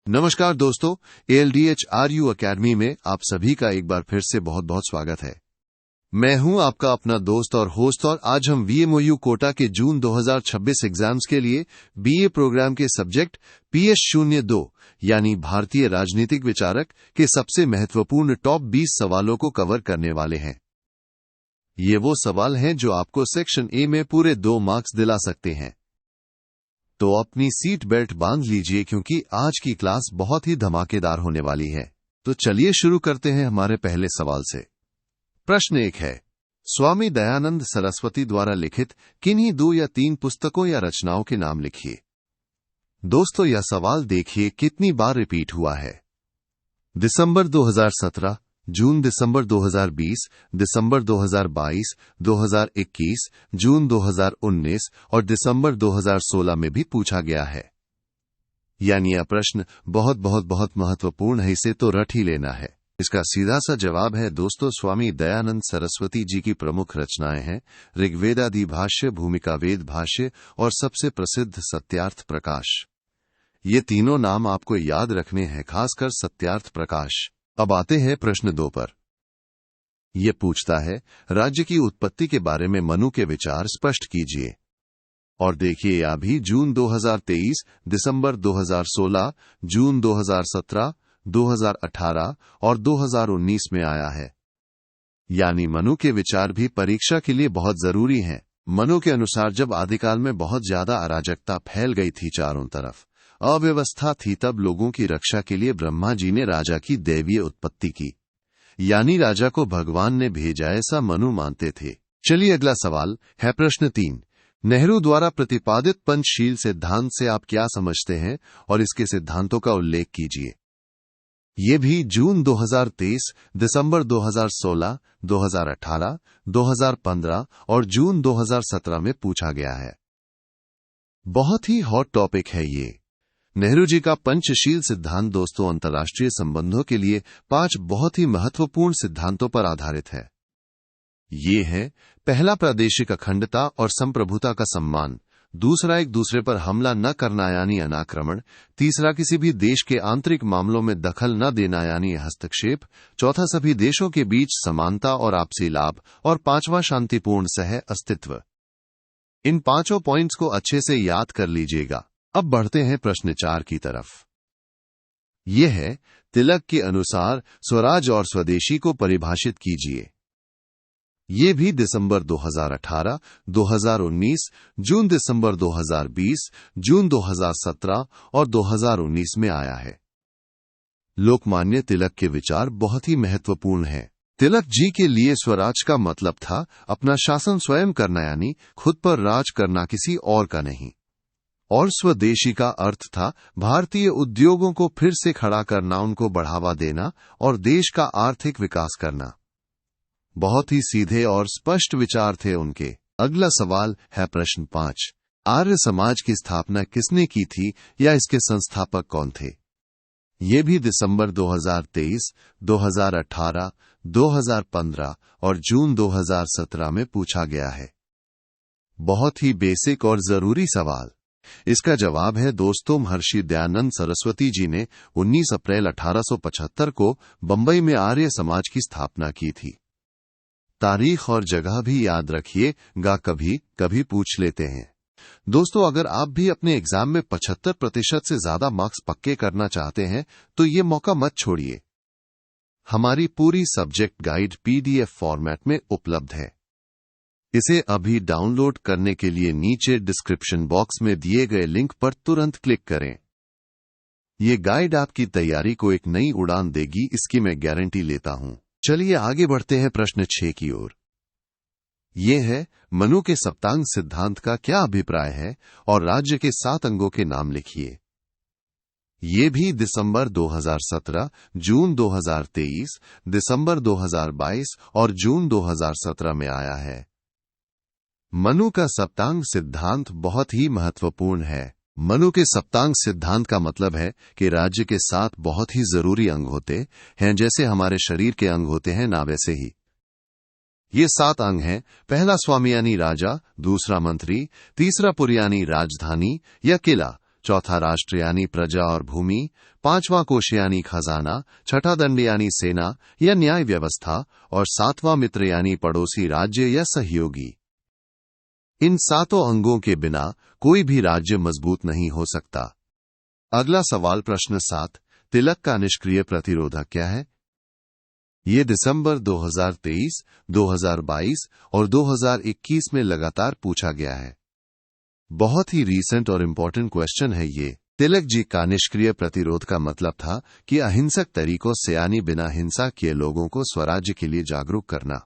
नमस्कार दोस्तों, ALDHRU academy में आप सभी का एक बार फिर से बहुत बहुत स्वागत है। मैं हूं आपका अपना दोस्त और होस्ट, और आज हम VMOU कोटा के जून 2026 एग्जाम्स के लिए BA प्रोग्राम के सब्जेक्ट PS02 यानी भारतीय राजनीतिक विचारक के सबसे महत्वपूर्ण टॉप 20 सवालों को कवर करने वाले हैं। ये वो सवाल हैं जो आपको सेक्शन A में पूरे 2 मार्क्स दिला सकते हैं। तो अपनी सीट बेल्ट बांध लीजिए, क्योंकि आज की क्लास बहुत ही धमाकेदार होने वाली है। तो चलिए शुरू करते हैं हमारे पहले सवाल से। प्रश्न 1 है, स्वामी दयानंद सरस्वती द्वारा लिखित किन्हीं 2 या 3 पुस्तकों या रचनाओं के नाम लिखिए। दोस्तों, यह सवाल देखिए कितनी बार रिपीट हुआ है। दिसंबर 2017, जून दिसंबर 2020, दिसंबर 2022, 2021, जून 2019 और दिसंबर 2016 में भी पूछा गया है। यानी यह प्रश्न बहुत बहुत बहुत महत्वपूर्ण है, इसे तो रट ही लेना है। इसका सीधा सा जवाब है दोस्तों, स्वामी दयानंद सरस्वती जी की प्रमुख रचनाएं हैं ऋग्वेदादि भाष्य, भूमिका वेद भाष्य और सबसे प्रसिद्ध सत्यार्थ प्रकाश। ये तीनों नाम आपको याद रखने हैं, खासकर सत्यार्थ प्रकाश। अब आते हैं प्रश्न 2 पर। यह पूछता है, राज्य की उत्पत्ति के बारे में मनु के विचार स्पष्ट कीजिए। और देखिए, यह भी जून 2023, दिसंबर 2016, जून 2017, 2018 और 2019 में आया है। यानी मनु के विचार भी परीक्षा के लिए बहुत जरूरी हैं। मनु के अनुसार जब आदिकाल में बहुत ज्यादा अराजकता फैल गई थी, चारों तरफ अव्यवस्था थी, तब लोगों की रक्षा के लिए ब्रह्मा जी ने राजा की दैवीय उत्पत्ति की। यानी राजा को भगवान ने भेजा, ऐसा मनु मानते थे। चलिए अगला सवाल है प्रश्न 3। नेहरू द्वारा प्रतिपादित पंचशील सिद्धांत से आप क्या समझते हैं और इसके सिद्धांतों का उल्लेख कीजिए। ये भी जून 2023, दिसंबर 2016, 2018, 2015 और जून 2017 में पूछा गया है। बहुत ही हॉट टॉपिक है ये। नेहरू जी का पंचशील सिद्धांत दोस्तों अंतर्राष्ट्रीय संबंधों के लिए 5 बहुत ही महत्वपूर्ण सिद्धांतों पर आधारित है। ये है, पहला प्रादेशिक अखंडता और संप्रभुता का सम्मान, दूसरा एक दूसरे पर हमला न करना यानी अनाक्रमण, तीसरा किसी भी देश के आंतरिक मामलों में दखल न देना यानी हस्तक्षेप, चौथा सभी देशों के बीच समानता और आपसी लाभ, और 5वां शांतिपूर्ण सह अस्तित्व। इन 5 पॉइंट्स को अच्छे से याद कर लीजिएगा। अब बढ़ते हैं प्रश्न 4 की तरफ। यह है, तिलक के अनुसार स्वराज और स्वदेशी को परिभाषित कीजिए। ये भी दिसंबर 2018, 2019, जून दिसंबर 2020, जून 2017 और 2019 में आया है। लोकमान्य तिलक के विचार बहुत ही महत्वपूर्ण हैं। तिलक जी के लिए स्वराज का मतलब था अपना शासन स्वयं करना, यानी खुद पर राज करना, किसी और का नहीं। और स्वदेशी का अर्थ था भारतीय उद्योगों को फिर से खड़ा करना, उनको बढ़ावा देना और देश का आर्थिक विकास करना। बहुत ही सीधे और स्पष्ट विचार थे उनके। अगला सवाल है प्रश्न 5। आर्य समाज की स्थापना किसने की थी या इसके संस्थापक कौन थे। ये भी दिसंबर 2023, 2018, 2015 और जून 2017 में पूछा गया है। बहुत ही बेसिक और जरूरी सवाल। इसका जवाब है दोस्तों, महर्षि दयानंद सरस्वती जी ने 19 अप्रैल 1875 को बंबई में आर्य समाज की स्थापना की थी। तारीख और जगह भी याद रखिएगा, कभी कभी पूछ लेते हैं। दोस्तों, अगर आप भी अपने एग्जाम में 75% से ज्यादा मार्क्स पक्के करना चाहते हैं तो ये मौका मत छोड़िए। हमारी पूरी सब्जेक्ट गाइड PDF फॉर्मेट में उपलब्ध है। इसे अभी डाउनलोड करने के लिए नीचे डिस्क्रिप्शन बॉक्स में दिए गए लिंक पर तुरंत क्लिक करें। ये गाइड आपकी तैयारी को एक नई उड़ान देगी, इसकी मैं गारंटी लेता हूं। चलिए आगे बढ़ते हैं प्रश्न 6 की ओर। यह है, मनु के सप्तांग सिद्धांत का क्या अभिप्राय है और राज्य के 7 अंगों के नाम लिखिए। ये भी दिसंबर 2017, जून 2023, दिसंबर 2022 और जून 2017 में आया है। मनु का सप्तांग सिद्धांत बहुत ही महत्वपूर्ण है। मनु के सप्तांग सिद्धांत का मतलब है कि राज्य के 7 बहुत ही जरूरी अंग होते हैं, जैसे हमारे शरीर के अंग होते हैं ना, वैसे ही ये 7 अंग हैं। पहला स्वामी यानी राजा, दूसरा मंत्री, तीसरा पुरी यानी राजधानी या किला, चौथा राष्ट्र यानी प्रजा और भूमि, पांचवां कोश यानी खजाना, छठा दंड यानी सेना या न्याय व्यवस्था और सातवां मित्र यानी पड़ोसी राज्य या सहयोगी। इन सातों अंगों के बिना कोई भी राज्य मजबूत नहीं हो सकता। अगला सवाल प्रश्न 7, तिलक का निष्क्रिय प्रतिरोधक क्या है? ये दिसंबर 2023, 2022 और 2021 में लगातार पूछा गया है। बहुत ही रीसेंट और इम्पोर्टेंट क्वेश्चन है ये। तिलक जी का निष्क्रिय प्रतिरोध का मतलब था कि अहिंसक तरीकों से यानी बिना हिंसा किए लोगों को स्वराज्य के लिए जागरूक करना।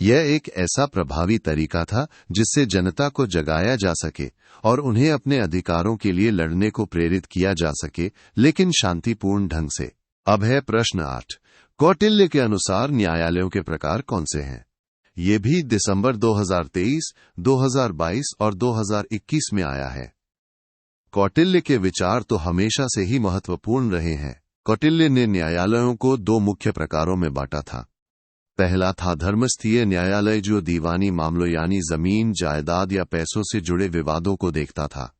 यह एक ऐसा प्रभावी तरीका था जिससे जनता को जगाया जा सके और उन्हें अपने अधिकारों के लिए लड़ने को प्रेरित किया जा सके, लेकिन शांतिपूर्ण ढंग से। अब है प्रश्न 8, कौटिल्य के अनुसार न्यायालयों के प्रकार कौन से हैं? ये भी दिसंबर 2023, 2022 और 2021 में आया है। कौटिल्य के विचार तो हमेशा से ही महत्वपूर्ण रहे हैं। कौटिल्य ने न्यायालयों को दो मुख्य प्रकारों में बांटा था। पहला था धर्मस्थीय न्यायालय, जो दीवानी मामलों यानी जमीन, जायदाद या पैसों से जुड़े विवादों को देखता था,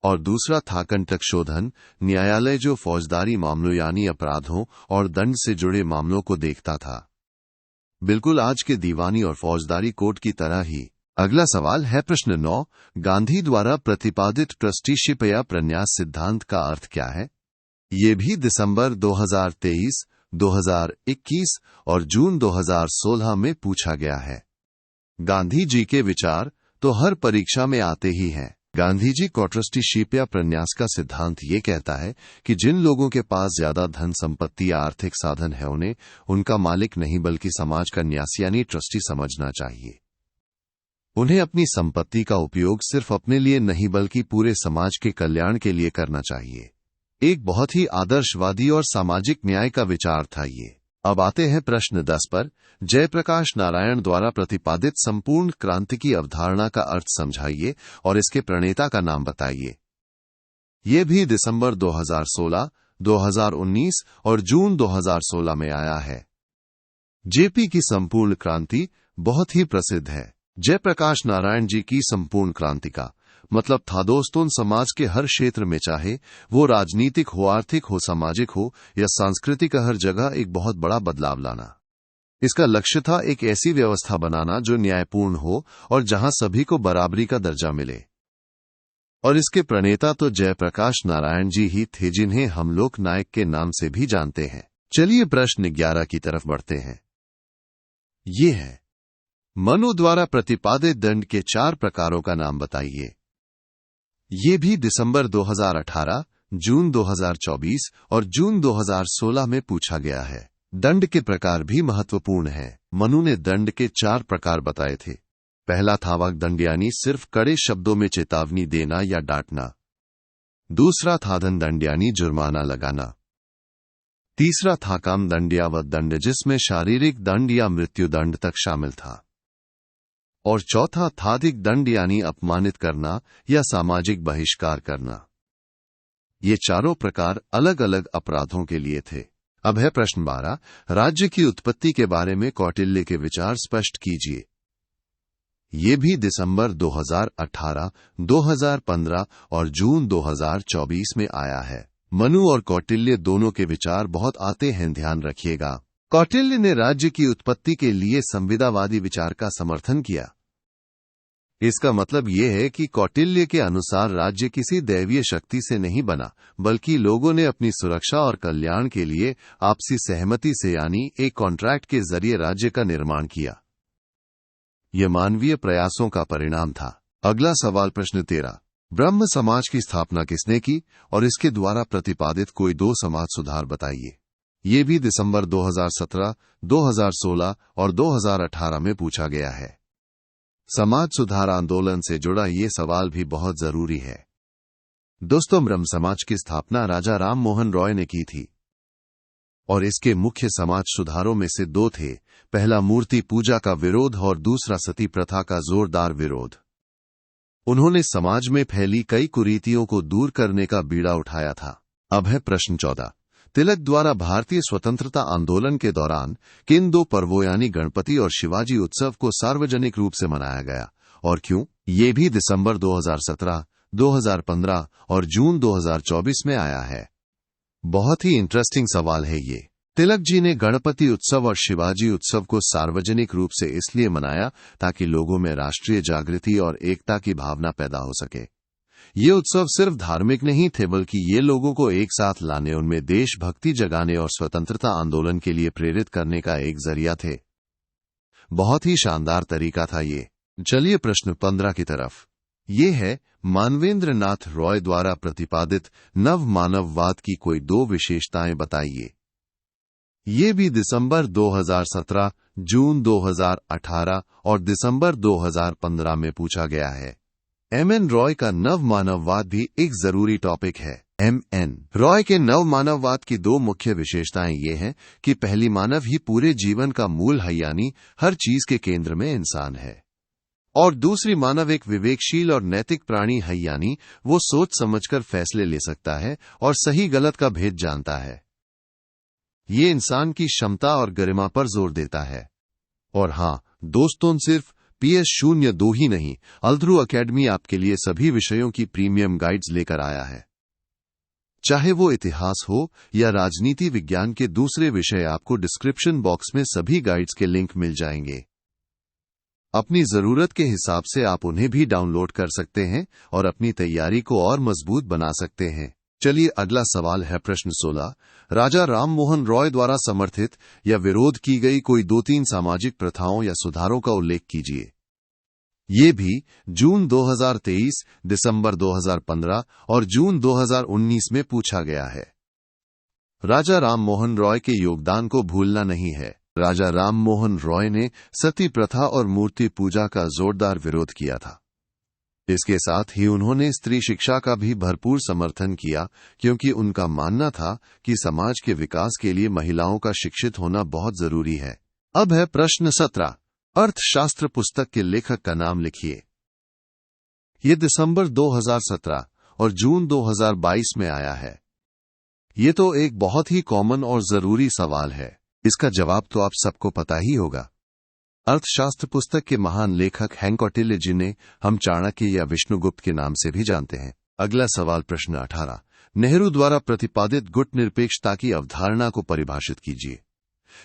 और दूसरा था कंटक शोधन न्यायालय, जो फौजदारी मामलों यानी अपराधों और दंड से जुड़े मामलों को देखता था, बिल्कुल आज के दीवानी और फौजदारी कोर्ट की तरह ही। अगला सवाल है प्रश्न 9, गांधी द्वारा प्रतिपादित ट्रस्टीशिप या प्रन्यास सिद्धांत का अर्थ क्या है? ये भी दिसंबर 2023, 2021 और जून 2016 में पूछा गया है। गांधी जी के विचार तो हर परीक्षा में आते ही हैं। गांधी जी का ट्रस्टीशिप या प्रन्यास का सिद्धांत ये कहता है कि जिन लोगों के पास ज्यादा धन संपत्ति या आर्थिक साधन है, उन्हें उनका मालिक नहीं बल्कि समाज का न्यासी यानी ट्रस्टी समझना चाहिए। उन्हें अपनी संपत्ति का उपयोग सिर्फ अपने लिए नहीं बल्कि पूरे समाज के कल्याण के लिए करना चाहिए। एक बहुत ही आदर्शवादी और सामाजिक न्याय का विचार था ये। अब आते हैं प्रश्न 10 पर। जयप्रकाश नारायण द्वारा प्रतिपादित संपूर्ण क्रांति की अवधारणा का अर्थ समझाइए और इसके प्रणेता का नाम बताइए। ये भी दिसंबर 2016, 2019 और जून 2016 में आया है। जेपी की संपूर्ण क्रांति बहुत ही प्रसिद्ध है। जयप्रकाश नारायण जी की संपूर्ण क्रांति का मतलब था दोस्तों समाज के हर क्षेत्र में, चाहे वो राजनीतिक हो, आर्थिक हो, सामाजिक हो या सांस्कृतिक, हर जगह एक बहुत बड़ा बदलाव लाना। इसका लक्ष्य था एक ऐसी व्यवस्था बनाना जो न्यायपूर्ण हो और जहां सभी को बराबरी का दर्जा मिले। और इसके प्रणेता तो जयप्रकाश नारायण जी ही थे, जिन्हें हम लोक नायक के नाम से भी जानते हैं। चलिए प्रश्न 11 की तरफ बढ़ते हैं। ये है, मनु द्वारा प्रतिपादित दंड के 4 प्रकारों का नाम बताइए। ये भी दिसंबर 2018, जून 2024 और जून 2016 में पूछा गया है। दंड के प्रकार भी महत्वपूर्ण है। मनु ने दंड के 4 प्रकार बताए थे। पहला था वाग्दंड यानी सिर्फ कड़े शब्दों में चेतावनी देना या डांटना। दूसरा था धनदंड यानी जुर्माना लगाना। तीसरा था कामदंड या वधदंड, जिसमें शारीरिक दंड या मृत्युदंड तक शामिल था। और चौथा था अधिक दंड यानी अपमानित करना या सामाजिक बहिष्कार करना। ये चारों प्रकार अलग अलग अपराधों के लिए थे। अब है प्रश्न 12, राज्य की उत्पत्ति के बारे में कौटिल्य के विचार स्पष्ट कीजिए। ये भी दिसंबर 2018, 2015 और जून 2024 में आया है। मनु और कौटिल्य दोनों के विचार बहुत आते हैं, ध्यान रखिएगा। कौटिल्य ने राज्य की उत्पत्ति के लिए संविदावादी विचार का समर्थन किया। इसका मतलब यह है कि कौटिल्य के अनुसार राज्य किसी दैवीय शक्ति से नहीं बना, बल्कि लोगों ने अपनी सुरक्षा और कल्याण के लिए आपसी सहमति से यानी एक कॉन्ट्रैक्ट के जरिए राज्य का निर्माण किया। यह मानवीय प्रयासों का परिणाम था। अगला सवाल प्रश्न 13, ब्रह्म समाज की स्थापना किसने की और इसके द्वारा प्रतिपादित कोई 2 समाज सुधार बताइए। ये भी दिसंबर 2017, 2016 और 2018 में पूछा गया है। समाज सुधार आंदोलन से जुड़ा ये सवाल भी बहुत जरूरी है। दोस्तों, ब्रह्म समाज की स्थापना राजा राम मोहन रॉय ने की थी और इसके मुख्य समाज सुधारों में से 2 थे। पहला मूर्ति पूजा का विरोध और दूसरा सती प्रथा का जोरदार विरोध। उन्होंने समाज में फैली कई कुरीतियों को दूर करने का बीड़ा उठाया था। अब है प्रश्न 14, तिलक द्वारा भारतीय स्वतंत्रता आंदोलन के दौरान किन 2 पर्वों यानी गणपति और शिवाजी उत्सव को सार्वजनिक रूप से मनाया गया और क्यों? ये भी दिसंबर 2017, 2015 और जून 2024 में आया है। बहुत ही इंटरेस्टिंग सवाल है ये। तिलक जी ने गणपति उत्सव और शिवाजी उत्सव को सार्वजनिक रूप से इसलिए मनाया ताकि लोगों में राष्ट्रीय जागृति और एकता की भावना पैदा हो सके। ये उत्सव सिर्फ धार्मिक नहीं थे, बल्कि ये लोगों को एक साथ लाने, उनमें देशभक्ति जगाने और स्वतंत्रता आंदोलन के लिए प्रेरित करने का एक जरिया थे। बहुत ही शानदार तरीका था ये। चलिए प्रश्न 15 की तरफ। ये है, मानवेंद्र नाथ रॉय द्वारा प्रतिपादित नव मानववाद की कोई दो विशेषताएं बताइए। ये भी दिसंबर 2017, जून 2018 और दिसंबर 2015 में पूछा गया है। एम.एन. रॉय का नव मानववाद भी एक जरूरी टॉपिक है। एम.एन. रॉय के नव मानववाद की दो मुख्य विशेषताएं ये हैं कि पहली, मानव ही पूरे जीवन का मूल है, यानी हर चीज के केंद्र में इंसान है, और दूसरी, मानव एक विवेकशील और नैतिक प्राणी है, यानी वो सोच समझकर फैसले ले सकता है और सही गलत का भेद जानता है। ये इंसान की क्षमता और गरिमा पर जोर देता है। और हाँ दोस्तों, सिर्फ PS02 ही नहीं, अल्ध्रू एकेडमी आपके लिए सभी विषयों की प्रीमियम गाइड्स लेकर आया है। चाहे वो इतिहास हो या राजनीति विज्ञान के दूसरे विषय, आपको डिस्क्रिप्शन बॉक्स में सभी गाइड्स के लिंक मिल जाएंगे। अपनी जरूरत के हिसाब से आप उन्हें भी डाउनलोड कर सकते हैं और अपनी तैयारी को और मजबूत बना सकते हैं। चलिए अगला सवाल है प्रश्न 16। राजा राम मोहन रॉय द्वारा समर्थित या विरोध की गई कोई 2-3 सामाजिक प्रथाओं या सुधारों का उल्लेख कीजिए। ये भी जून 2023, दिसंबर 2015 और जून 2019 में पूछा गया है। राजा राम मोहन रॉय के योगदान को भूलना नहीं है। राजा राम मोहन रॉय ने सती प्रथा और मूर्ति पूजा का जोरदार विरोध किया था। इसके साथ ही उन्होंने स्त्री शिक्षा का भी भरपूर समर्थन किया, क्योंकि उनका मानना था कि समाज के विकास के लिए महिलाओं का शिक्षित होना बहुत जरूरी है। अब है प्रश्न 17। अर्थशास्त्र पुस्तक के लेखक का नाम लिखिए। ये दिसंबर 2017 और जून 2022 में आया है। ये तो एक बहुत ही कॉमन और जरूरी सवाल है। इसका जवाब तो आप सबको पता ही होगा। अर्थशास्त्र पुस्तक के महान लेखक हेंक कौटिल्य जिन्हें हम चाणक्य या विष्णुगुप्त के नाम से भी जानते हैं। अगला सवाल प्रश्न 18। नेहरू द्वारा प्रतिपादित गुट निरपेक्षता की अवधारणा को परिभाषित कीजिए।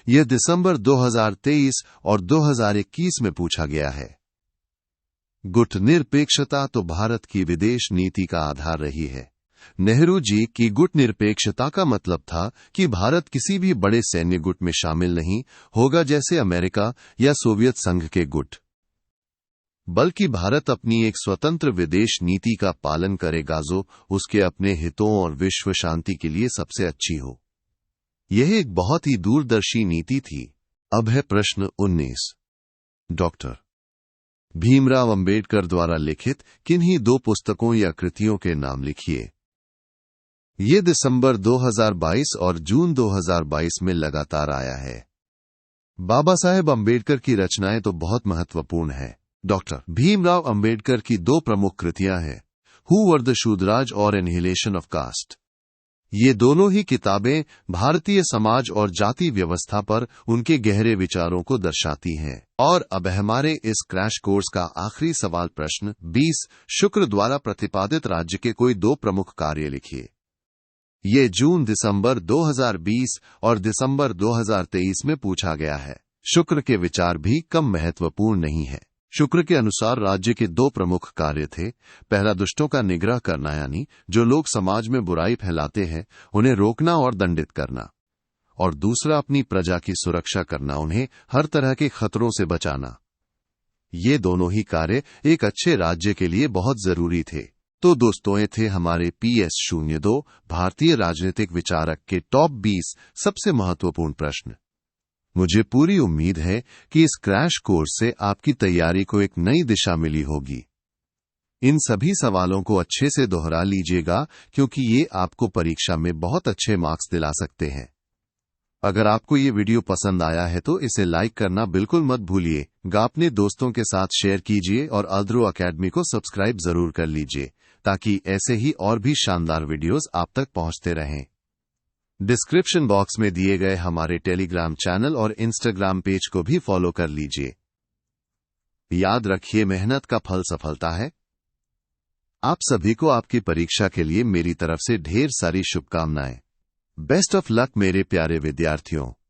यह दिसंबर 2023 और 2021 में पूछा गया है। गुट निरपेक्षता तो भारत की विदेश नीति का आधार रही है। नेहरू जी की गुट निरपेक्षता का मतलब था कि भारत किसी भी बड़े सैन्य गुट में शामिल नहीं होगा, जैसे अमेरिका या सोवियत संघ के गुट, बल्कि भारत अपनी एक स्वतंत्र विदेश नीति का पालन करेगा जो उसके अपने हितों और विश्व शांति के लिए सबसे अच्छी हो। यह एक बहुत ही दूरदर्शी नीति थी। अब है प्रश्न 19। डॉक्टर भीमराव अंबेडकर द्वारा लिखित किन्हीं दो पुस्तकों या कृतियों के नाम लिखिए। ये दिसंबर 2022 और जून 2022 में लगातार आया है। बाबा साहेब अंबेडकर की रचनाएं तो बहुत महत्वपूर्ण है। डॉक्टर भीमराव अंबेडकर की दो प्रमुख कृतियां हैं, हु वर द शूद्राज और एनहिलेशन ऑफ कास्ट। ये दोनों ही किताबें भारतीय समाज और जाति व्यवस्था पर उनके गहरे विचारों को दर्शाती हैं। और अब हमारे इस क्रैश कोर्स का आखिरी सवाल प्रश्न 20। शुक्र द्वारा प्रतिपादित राज्य के कोई दो प्रमुख कार्य लिखिए। ये जून दिसंबर 2020 और दिसंबर 2023 में पूछा गया है। शुक्र के विचार भी कम महत्वपूर्ण नहीं है। शुक्र के अनुसार राज्य के दो प्रमुख कार्य थे। पहला, दुष्टों का निग्रह करना, यानी जो लोग समाज में बुराई फैलाते हैं उन्हें रोकना और दंडित करना, और दूसरा, अपनी प्रजा की सुरक्षा करना, उन्हें हर तरह के खतरों से बचाना। ये दोनों ही कार्य एक अच्छे राज्य के लिए बहुत जरूरी थे। तो दोस्तों, ये थे हमारे PS02 भारतीय राजनीतिक विचारक के टॉप 20 सबसे महत्वपूर्ण प्रश्न। मुझे पूरी उम्मीद है कि इस क्रैश कोर्स से आपकी तैयारी को एक नई दिशा मिली होगी। इन सभी सवालों को अच्छे से दोहरा लीजिएगा, क्योंकि ये आपको परीक्षा में बहुत अच्छे मार्क्स दिला सकते हैं। अगर आपको ये वीडियो पसंद आया है तो इसे लाइक करना बिल्कुल मत भूलिएगा। अपने दोस्तों के साथ शेयर कीजिए और अल्ध्रू एकेडमी को सब्सक्राइब जरूर कर लीजिए, ताकि ऐसे ही और भी शानदार वीडियोस आप तक पहुंचते रहें। डिस्क्रिप्शन बॉक्स में दिए गए हमारे टेलीग्राम चैनल और इंस्टाग्राम पेज को भी फॉलो कर लीजिए। याद रखिए, मेहनत का फल सफलता है। आप सभी को आपकी परीक्षा के लिए मेरी तरफ से ढेर सारी शुभकामनाएं। बेस्ट ऑफ लक मेरे प्यारे विद्यार्थियों।